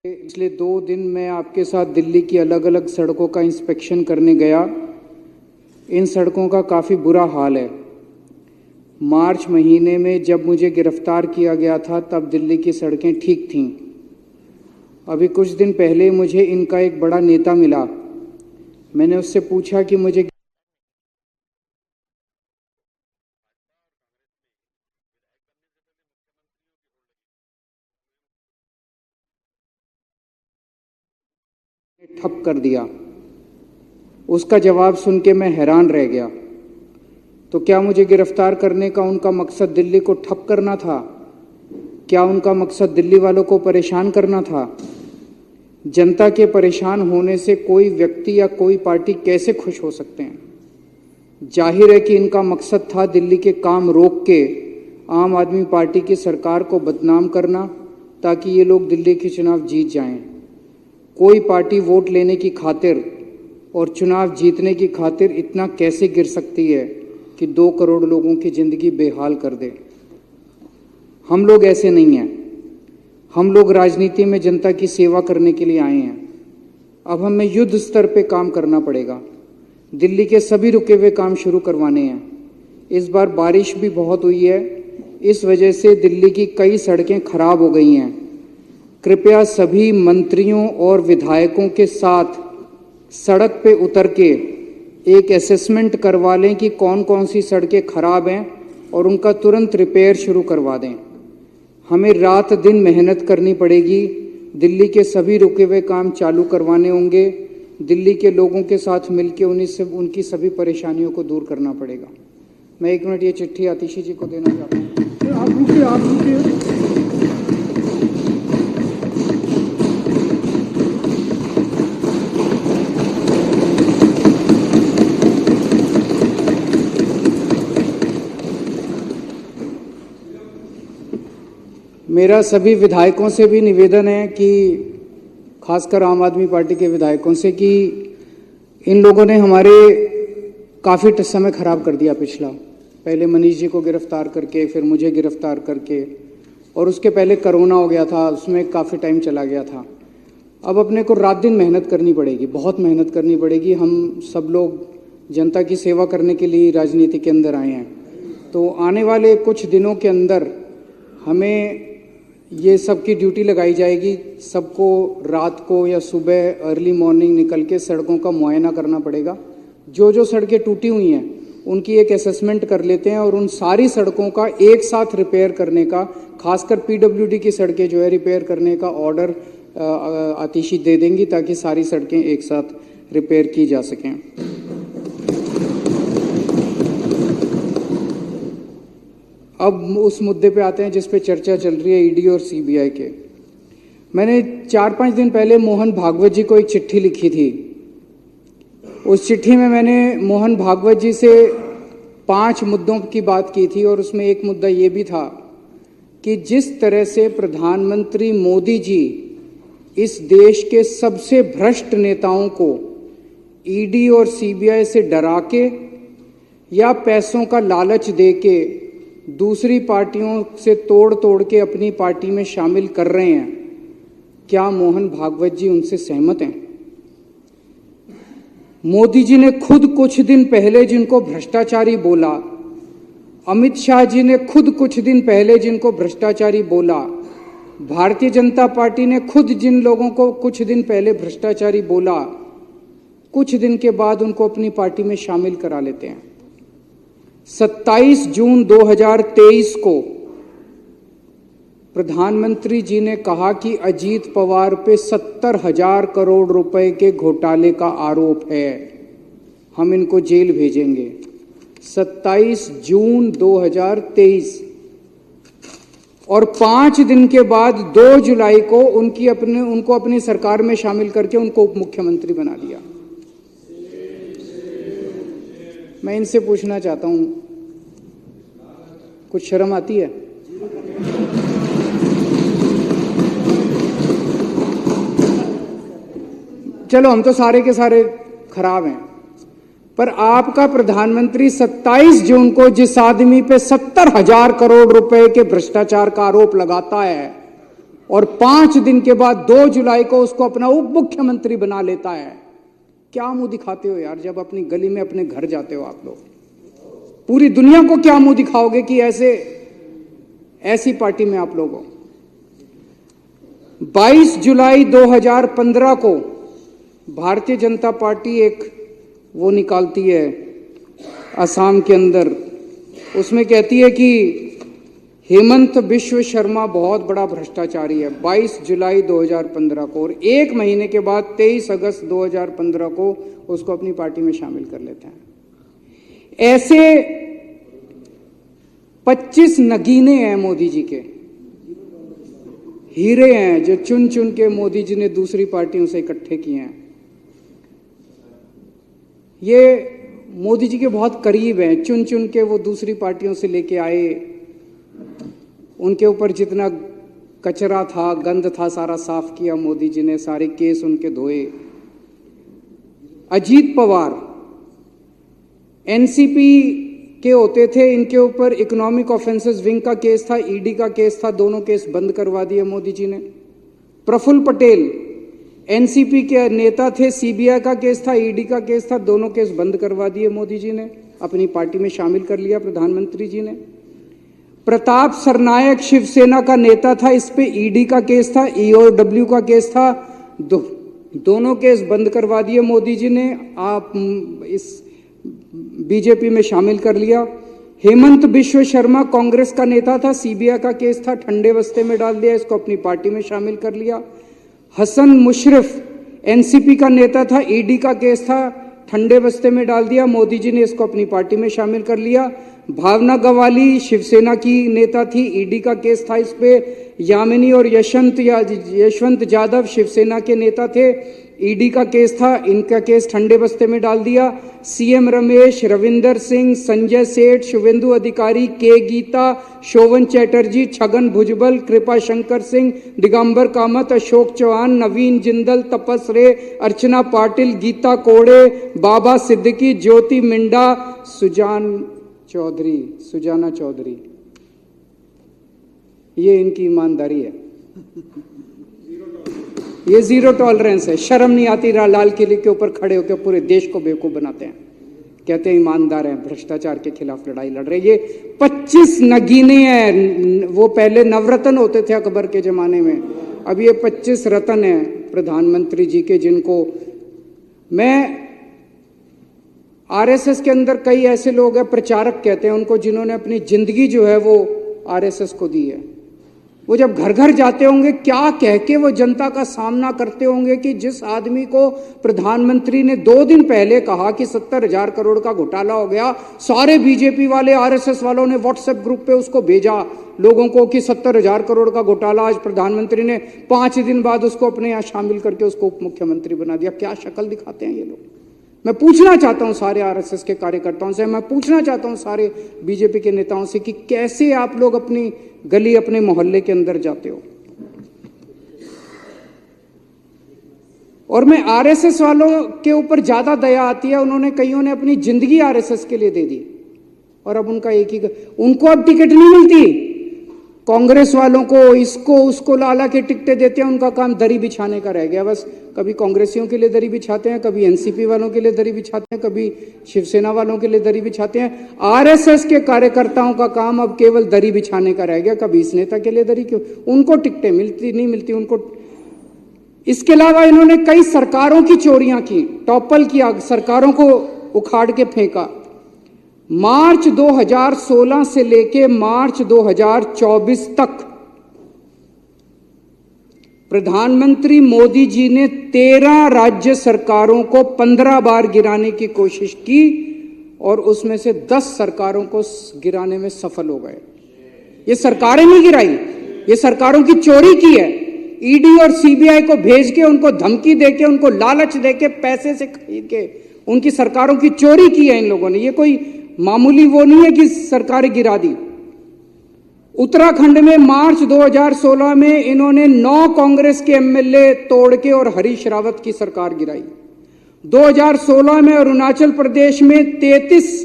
पिछले 2 दिन मैं आपके साथ दिल्ली की अलग अलग सड़कों का इंस्पेक्शन करने गया। इन सड़कों का काफ़ी बुरा हाल है। मार्च महीने में जब मुझे गिरफ्तार किया गया था तब दिल्ली की सड़कें ठीक थीं। अभी कुछ दिन पहले मुझे इनका एक बड़ा नेता मिला। मैंने उससे पूछा कि मुझे ठप कर दिया। उसका जवाब सुन के मैं हैरान रह गया। तो क्या मुझे गिरफ्तार करने का उनका मकसद दिल्ली को ठप करना था? क्या उनका मकसद दिल्ली वालों को परेशान करना था? जनता के परेशान होने से कोई व्यक्ति या कोई पार्टी कैसे खुश हो सकते हैं? जाहिर है कि इनका मकसद था दिल्ली के काम रोक के आम आदमी पार्टी की सरकार को बदनाम करना, ताकि ये लोग दिल्ली के चुनाव जीत जाएं। कोई पार्टी वोट लेने की खातिर और चुनाव जीतने की खातिर इतना कैसे गिर सकती है कि 2 करोड़ लोगों की ज़िंदगी बेहाल कर दे? हम लोग ऐसे नहीं हैं। हम लोग राजनीति में जनता की सेवा करने के लिए आए हैं। अब हमें युद्ध स्तर पे काम करना पड़ेगा। दिल्ली के सभी रुके हुए काम शुरू करवाने हैं। इस बार बारिश भी बहुत हुई है, इस वजह से दिल्ली की कई सड़कें खराब हो गई हैं। कृपया सभी मंत्रियों और विधायकों के साथ सड़क पे उतर के एक असेसमेंट करवा लें कि कौन कौन सी सड़कें खराब हैं और उनका तुरंत रिपेयर शुरू करवा दें। हमें रात दिन मेहनत करनी पड़ेगी। दिल्ली के सभी रुके हुए काम चालू करवाने होंगे। दिल्ली के लोगों के साथ मिलकर उनकी सभी परेशानियों को दूर करना पड़ेगा। मैं 1 मिनट ये चिट्ठी आतिशी जी को देना चाहता हूँ। आप रुकिए। मेरा सभी विधायकों से भी निवेदन है कि खासकर आम आदमी पार्टी के विधायकों से कि इन लोगों ने हमारे काफ़ी समय खराब कर दिया पिछला। पहले मनीष जी को गिरफ्तार करके, फिर मुझे गिरफ्तार करके, और उसके पहले कोरोना हो गया था, उसमें काफ़ी टाइम चला गया था। अब अपने को रात दिन मेहनत करनी पड़ेगी, बहुत मेहनत करनी पड़ेगी। हम सब लोग जनता की सेवा करने के लिए राजनीति के अंदर आए हैं। तो आने वाले कुछ दिनों के अंदर हमें ये सबकी ड्यूटी लगाई जाएगी। सबको रात को या सुबह अर्ली मॉर्निंग निकल के सड़कों का मुआयना करना पड़ेगा। जो जो सड़कें टूटी हुई हैं उनकी एक असेसमेंट कर लेते हैं और उन सारी सड़कों का एक साथ रिपेयर करने का, खासकर पीडब्ल्यूडी की सड़कें जो है रिपेयर करने का ऑर्डर आतिशी दे देंगी, ताकि सारी सड़कें एक साथ रिपेयर की जा सकें। अब उस मुद्दे पे आते हैं जिस पे चर्चा चल रही है, ईडी और सीबीआई के। मैंने 4-5 दिन पहले मोहन भागवत जी को एक चिट्ठी लिखी थी। उस चिट्ठी में मैंने मोहन भागवत जी से 5 मुद्दों की बात की थी और उसमें एक मुद्दा ये भी था कि जिस तरह से प्रधानमंत्री मोदी जी इस देश के सबसे भ्रष्ट नेताओं को ईडी और सीबीआई से डरा के या पैसों का लालच दे के दूसरी पार्टियों से तोड़ के अपनी पार्टी में शामिल कर रहे हैं, क्या मोहन भागवत जी उनसे सहमत हैं? मोदी जी ने खुद कुछ दिन पहले जिनको भ्रष्टाचारी बोला, अमित शाह जी ने खुद कुछ दिन पहले जिनको भ्रष्टाचारी बोला, भारतीय जनता पार्टी ने खुद जिन लोगों को कुछ दिन पहले भ्रष्टाचारी बोला, कुछ दिन के बाद उनको अपनी पार्टी में शामिल करा लेते हैं। 27 जून 2023 को प्रधानमंत्री जी ने कहा कि अजीत पवार पे 70,000 करोड़ रुपए के घोटाले का आरोप है, हम इनको जेल भेजेंगे। 27 जून 2023 और 5 दिन के बाद 2 जुलाई को उनको अपनी सरकार में शामिल करके उनको उप मुख्यमंत्री बना दिया। मैं इनसे पूछना चाहता हूं, कुछ शर्म आती है? चलो हम तो सारे के सारे खराब हैं, पर आपका प्रधानमंत्री 27 जून को जिस आदमी पे 70,000 करोड़ रुपए के भ्रष्टाचार का आरोप लगाता है, और 5 दिन के बाद 2 जुलाई को उसको अपना उप मुख्यमंत्री बना लेता है। क्या मुंह दिखाते हो यार, जब अपनी गली में अपने घर जाते हो आप लोग? पूरी दुनिया को क्या मुंह दिखाओगे कि ऐसी पार्टी में आप लोग हो? 22 जुलाई 2015 को भारतीय जनता पार्टी एक वो निकालती है असम के अंदर, उसमें कहती है कि हेमंत बिश्व शर्मा बहुत बड़ा भ्रष्टाचारी है। 22 जुलाई 2015 को, और 1 महीने के बाद 23 अगस्त 2015 को उसको अपनी पार्टी में शामिल कर लेते हैं। ऐसे 25 नगीने हैं मोदी जी के, हीरे हैं जो चुन चुन के मोदी जी ने दूसरी पार्टियों से इकट्ठे किए हैं। ये मोदी जी के बहुत करीब हैं, चुन चुन के वो दूसरी पार्टियों से लेके आए। उनके ऊपर जितना कचरा था, गंद था, सारा साफ किया मोदी जी ने, सारे केस उनके धोए। अजीत पवार एनसीपी के होते थे, इनके ऊपर इकोनॉमिक ऑफेंसेस विंग का केस था, ईडी का केस था, दोनों केस बंद करवा दिए मोदी जी ने। प्रफुल्ल पटेल एनसीपी के नेता थे, सीबीआई का केस था, ईडी का केस था, दोनों केस बंद करवा दिए मोदी जी ने, अपनी पार्टी में शामिल कर लिया प्रधानमंत्री जी ने। प्रताप सरनायक शिवसेना का नेता था, इस पे ईडी का केस था, ईओडब्ल्यू का केस था, दोनों केस बंद करवा दिए मोदी जी ने, आप इस बीजेपी में शामिल कर लिया। हेमंत बिश्व शर्मा कांग्रेस का नेता था, सीबीआई का केस था, ठंडे बस्ते में डाल दिया, इसको अपनी पार्टी में शामिल कर लिया। हसन मुशर्रफ एनसीपी का नेता था, ईडी का केस था, ठंडे बस्ते में डाल दिया, मोदी जी ने इसको अपनी पार्टी में शामिल कर लिया। भावना गवाली शिवसेना की नेता थी, ईडी का केस था इस पे। यामिनी और यशवंत यादव शिवसेना के नेता थे, ईडी का केस था, इनका केस ठंडे बस्ते में डाल दिया। सीएम रमेश, रविंदर सिंह, संजय सेठ, शुभेंदु अधिकारी, के गीता, शोभन चैटर्जी, छगन भुजबल, कृपा शंकर सिंह, दिगंबर कामत, अशोक चौहान, नवीन जिंदल, तपस रे, अर्चना पाटिल, गीता कोड़े, बाबा सिद्दीकी, ज्योति मिंडा, सुजाना चौधरी, ये इनकी ईमानदारी है। ये जीरो टॉलरेंस है। शर्म नहीं आती लाल किले के ऊपर खड़े होकर पूरे देश को बेवकूफ बनाते हैं, कहते हैं ईमानदार हैं, भ्रष्टाचार के खिलाफ लड़ाई लड़ रहे। ये 25 नगीने हैं। वो पहले नवरत्न होते थे अकबर के जमाने में, अब ये 25 रत्न हैं प्रधानमंत्री जी के, जिनको मैं आरएसएस के अंदर कई ऐसे लोग हैं, प्रचारक कहते हैं उनको, जिन्होंने अपनी जिंदगी जो है वो आरएसएस को दी है। वो जब घर घर जाते होंगे, क्या कह के वो जनता का सामना करते होंगे कि जिस आदमी को प्रधानमंत्री ने 2 दिन पहले कहा कि 70,000 करोड़ का घोटाला हो गया, सारे बीजेपी वाले आरएसएस वालों ने व्हाट्सएप ग्रुप पे उसको भेजा लोगों को कि 70,000 करोड़ का घोटाला। आज प्रधानमंत्री ने 5 दिन बाद उसको अपने यहाँ शामिल करके उसको उप मुख्यमंत्री बना दिया। क्या शक्ल दिखाते हैं ये लोग। मैं पूछना चाहता हूं सारे आरएसएस के कार्यकर्ताओं से, मैं पूछना चाहता हूं सारे बीजेपी के नेताओं से कि कैसे आप लोग अपनी गली, अपने मोहल्ले के अंदर जाते हो। और मैं आरएसएस वालों के ऊपर ज्यादा दया आती है, उन्होंने कईयों ने अपनी जिंदगी आरएसएस के लिए दे दी और अब उनका एक ही, उनको अब टिकट नहीं मिलती। कांग्रेस वालों को इसको उसको लाला के टिकटें देते हैं, उनका काम दरी बिछाने का रह गया बस। कभी कांग्रेसियों के लिए दरी बिछाते हैं, कभी एनसीपी वालों के लिए दरी बिछाते हैं, कभी शिवसेना वालों के लिए दरी बिछाते हैं। आरएसएस के कार्यकर्ताओं का काम अब केवल दरी बिछाने का रह गया। कभी इस नेता के लिए दरी, क्यों उनको टिकटें मिलती नहीं मिलती उनको। इसके अलावा इन्होंने कई सरकारों की चोरियां की, टॉपल किया, सरकारों को उखाड़ के फेंका। मार्च 2016 से लेके मार्च 2024 तक प्रधानमंत्री मोदी जी ने 13 राज्य सरकारों को 15 बार गिराने की कोशिश की और उसमें से 10 सरकारों को गिराने में सफल हो गए। ये सरकारें नहीं गिराई, ये सरकारों की चोरी की है। ईडी और सीबीआई को भेज के, उनको धमकी देके, उनको लालच देके, पैसे से खरीद के उनकी सरकारों की चोरी की है इन लोगों ने। ये कोई मामूली वो नहीं है कि सरकारें गिरा दी। उत्तराखंड में मार्च 2016 में इन्होंने 9 कांग्रेस के एमएलए तोड़ के और हरीश रावत की सरकार गिराई। 2016 में अरुणाचल प्रदेश में 33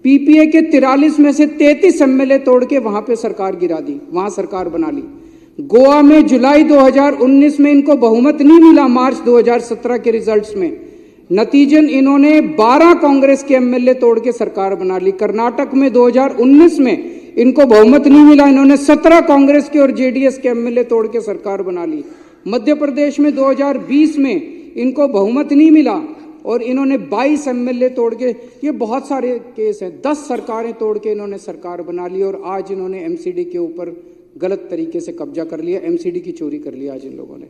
पीपीए के 43 में से 33 एमएलए तोड़ के वहां पे सरकार गिरा दी, वहां सरकार बना ली। गोवा में जुलाई 2019 में इनको बहुमत नहीं मिला मार्च 2017 के रिजल्ट्स में, नतीजन इन्होंने 12 कांग्रेस के एमएलए तोड़ के सरकार बना ली। कर्नाटक में 2019 में इनको बहुमत नहीं मिला, इन्होंने 17 कांग्रेस के और जेडीएस के एमएलए तोड़ के सरकार बना ली। मध्य प्रदेश में 2020 में इनको बहुमत नहीं मिला और इन्होंने 22 एमएलए तोड़ के, ये बहुत सारे केस हैं, 10 सरकारें तोड़ के इन्होंने सरकार बना ली और आज इन्होंने एमसीडी के ऊपर गलत तरीके से कब्जा कर लिया, एमसीडी की चोरी कर लिया आज इन लोगों ने।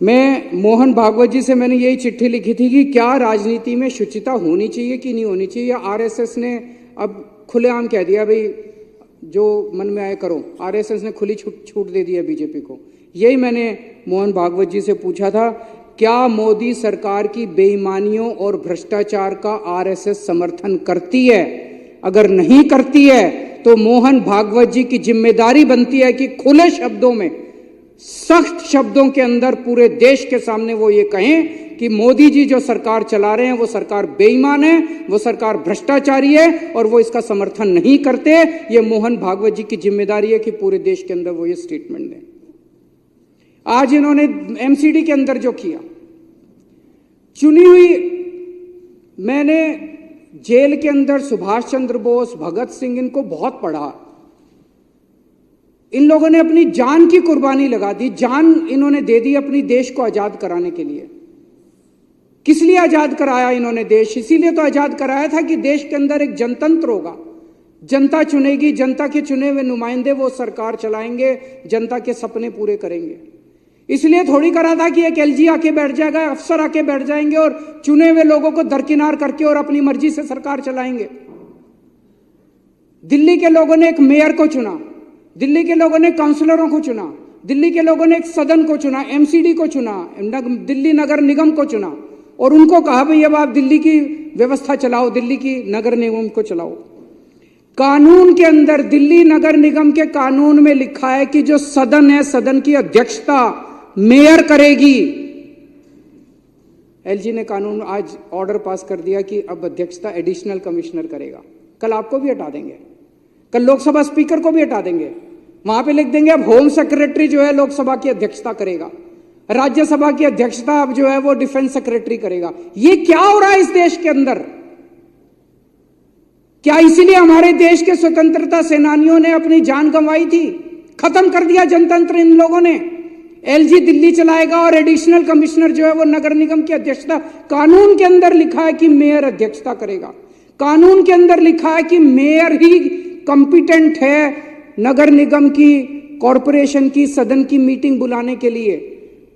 मैं मोहन भागवत जी से मैंने यही चिट्ठी लिखी थी कि क्या राजनीति में शुचिता होनी चाहिए कि नहीं होनी चाहिए। आरएसएस ने अब खुलेआम कह दिया भाई जो मन में आए करो, आरएसएस ने खुली छूट दे दी है बीजेपी को। यही मैंने मोहन भागवत जी से पूछा था, क्या मोदी सरकार की बेईमानियों और भ्रष्टाचार का आरएसएस समर्थन करती है? अगर नहीं करती है तो मोहन भागवत जी की जिम्मेदारी बनती है कि खुले शब्दों में, सख्त शब्दों के अंदर पूरे देश के सामने वो ये कहें कि मोदी जी जो सरकार चला रहे हैं वो सरकार बेईमान है, वो सरकार भ्रष्टाचारी है और वो इसका समर्थन नहीं करते। ये मोहन भागवत जी की जिम्मेदारी है कि पूरे देश के अंदर वो ये स्टेटमेंट दें। आज इन्होंने एमसीडी के अंदर जो किया, चुनी हुई, मैंने जेल के अंदर सुभाष चंद्र बोस, भगत सिंह, इनको बहुत पढ़ा। इन लोगों ने अपनी जान की कुर्बानी लगा दी, जान इन्होंने दे दी अपनी देश को आजाद कराने के लिए। किस लिए आजाद कराया इन्होंने देश? इसीलिए तो आजाद कराया था कि देश के अंदर एक जनतंत्र होगा, जनता चुनेगी, जनता के चुने हुए नुमाइंदे वो सरकार चलाएंगे, जनता के सपने पूरे करेंगे। इसलिए थोड़ी करा था कि एक एलजी आके बैठ जाएगा, अफसर आके बैठ जाएंगे और चुने हुए लोगों को दरकिनार करके और अपनी मर्जी से सरकार चलाएंगे। दिल्ली के लोगों ने एक मेयर को चुना, दिल्ली के लोगों ने काउंसलरों को चुना, दिल्ली के लोगों ने एक सदन को चुना, एमसीडी को चुना, दिल्ली नगर निगम को चुना और उनको कहा भाई अब आप दिल्ली की व्यवस्था चलाओ, दिल्ली की नगर निगम को चलाओ। कानून के अंदर, दिल्ली नगर निगम के कानून में लिखा है कि जो सदन है, सदन की अध्यक्षता मेयर करेगी। एलजी ने कानून आज ऑर्डर पास कर दिया कि अब अध्यक्षता एडिशनल कमिश्नर करेगा। कल आपको भी हटा देंगे, कल लोकसभा स्पीकर को भी हटा देंगे, वहां पे लिख देंगे अब होम सेक्रेटरी जो है लोकसभा की अध्यक्षता करेगा, राज्यसभा की अध्यक्षता अब जो है वो डिफेंस सेक्रेटरी करेगा। ये क्या हो रहा है इस देश के अंदर? क्या इसीलिए हमारे देश के स्वतंत्रता सेनानियों ने अपनी जान गंवाई थी? खत्म कर दिया जनतंत्र इन लोगों ने। एलजी दिल्ली चलाएगा और एडिशनल कमिश्नर जो है वो नगर निगम की अध्यक्षता, कानून के अंदर लिखा है कि मेयर अध्यक्षता करेगा, कानून के अंदर लिखा है कि मेयर ही कॉम्पिटेंट है नगर निगम की, कॉरपोरेशन की, सदन की मीटिंग बुलाने के लिए।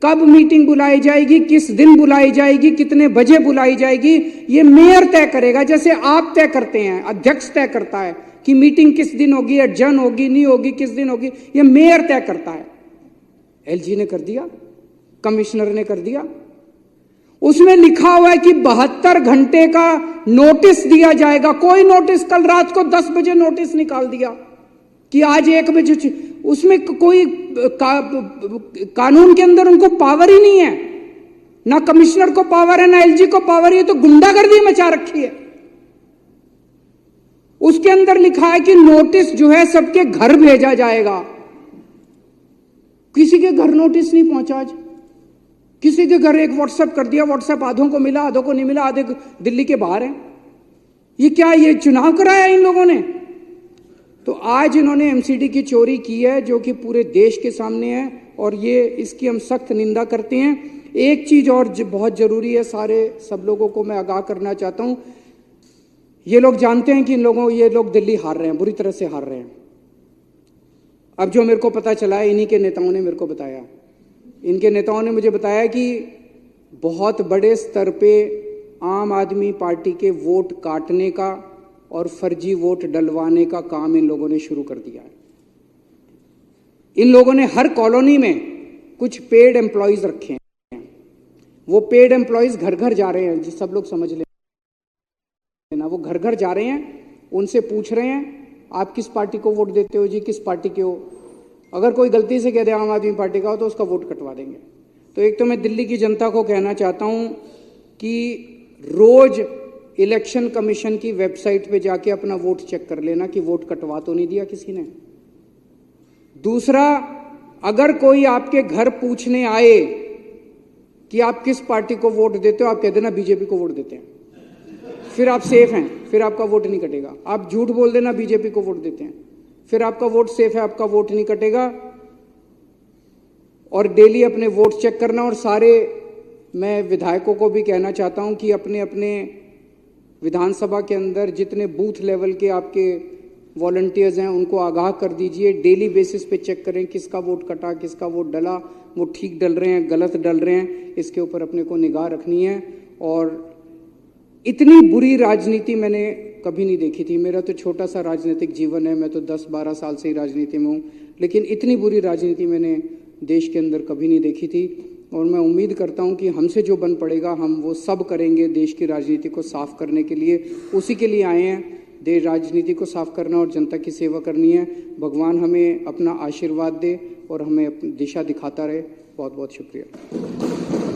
कब मीटिंग बुलाई जाएगी, किस दिन बुलाई जाएगी, कितने बजे बुलाई जाएगी, ये मेयर तय करेगा। जैसे आप तय करते हैं, अध्यक्ष तय करता है कि मीटिंग किस दिन होगी, एडजर्न होगी, नहीं होगी, किस दिन होगी, ये मेयर तय करता है। एलजी ने कर दिया, कमिश्नर ने कर दिया। उसमें लिखा हुआ है कि 72 घंटे का नोटिस दिया जाएगा। कोई नोटिस, कल रात को 10 बजे नोटिस निकाल दिया कि आज 1 बजे, उसमें कोई कानून के अंदर उनको पावर ही नहीं है, ना कमिश्नर को पावर है, ना एलजी को पावर है, तो गुंडागर्दी मचा रखी है। उसके अंदर लिखा है कि नोटिस जो है सबके घर भेजा जाएगा। किसी के घर नोटिस नहीं पहुंचा आज, किसी के घर एक व्हाट्सएप कर दिया, व्हाट्सएप आधों को मिला, आधों को नहीं मिला, आधे दिल्ली के बाहर हैं। ये क्या, ये चुनाव कराया इन लोगों ने? तो आज इन्होंने एमसीडी की चोरी की है जो कि पूरे देश के सामने है और ये इसकी हम सख्त निंदा करते हैं। एक चीज और बहुत जरूरी है, सब लोगों को मैं आगाह करना चाहता हूं। ये लोग जानते हैं कि ये लोग दिल्ली हार रहे हैं, बुरी तरह से हार रहे हैं। अब जो मेरे को पता चला है, इन्हीं के नेताओं ने मेरे को बताया, इनके नेताओं ने मुझे बताया कि बहुत बड़े स्तर पे आम आदमी पार्टी के वोट काटने का और फर्जी वोट डलवाने का काम इन लोगों ने शुरू कर दिया है। इन लोगों ने हर कॉलोनी में कुछ पेड एम्प्लॉयज रखे हैं। वो पेड एम्प्लॉयज घर घर जा रहे हैं, सब लोग समझ लेना, वो घर घर जा रहे हैं, उनसे पूछ रहे हैं आप किस पार्टी को वोट देते हो जी, किस पार्टी के हो। अगर कोई गलती से कह दे आम आदमी पार्टी का हो तो उसका वोट कटवा देंगे। तो एक तो मैं दिल्ली की जनता को कहना चाहता हूं कि रोज इलेक्शन कमीशन की वेबसाइट पे जाके अपना वोट चेक कर लेना कि वोट कटवा तो नहीं दिया किसी ने। दूसरा, अगर कोई आपके घर पूछने आए कि आप किस पार्टी को वोट देते हो, आप कह देना बीजेपी को वोट देते हैं, फिर आप सेफ हैं, फिर आपका वोट नहीं कटेगा। आप झूठ बोल देना बीजेपी को वोट देते हैं, फिर आपका वोट सेफ है, आपका वोट नहीं कटेगा। और डेली अपने वोट चेक करना। और सारे मैं विधायकों को भी कहना चाहता हूं कि अपने अपने विधानसभा के अंदर जितने बूथ लेवल के आपके वॉलंटियर्स हैं उनको आगाह कर दीजिए, डेली बेसिस पे चेक करें किसका वोट कटा, किसका वोट डला, वो ठीक डल रहे हैं, गलत डल रहे हैं, इसके ऊपर अपने को निगाह रखनी है। और इतनी बुरी राजनीति मैंने कभी नहीं देखी थी। मेरा तो छोटा सा राजनीतिक जीवन है, मैं तो 10-12 साल से ही राजनीति में हूँ, लेकिन इतनी बुरी राजनीति मैंने देश के अंदर कभी नहीं देखी थी। और मैं उम्मीद करता हूं कि हमसे जो बन पड़ेगा हम वो सब करेंगे देश की राजनीति को साफ करने के लिए। उसी के लिए आए हैं, देश राजनीति को साफ करना और जनता की सेवा करनी है। भगवान हमें अपना आशीर्वाद दे और हमें अपनी दिशा दिखाता रहे। बहुत बहुत शुक्रिया।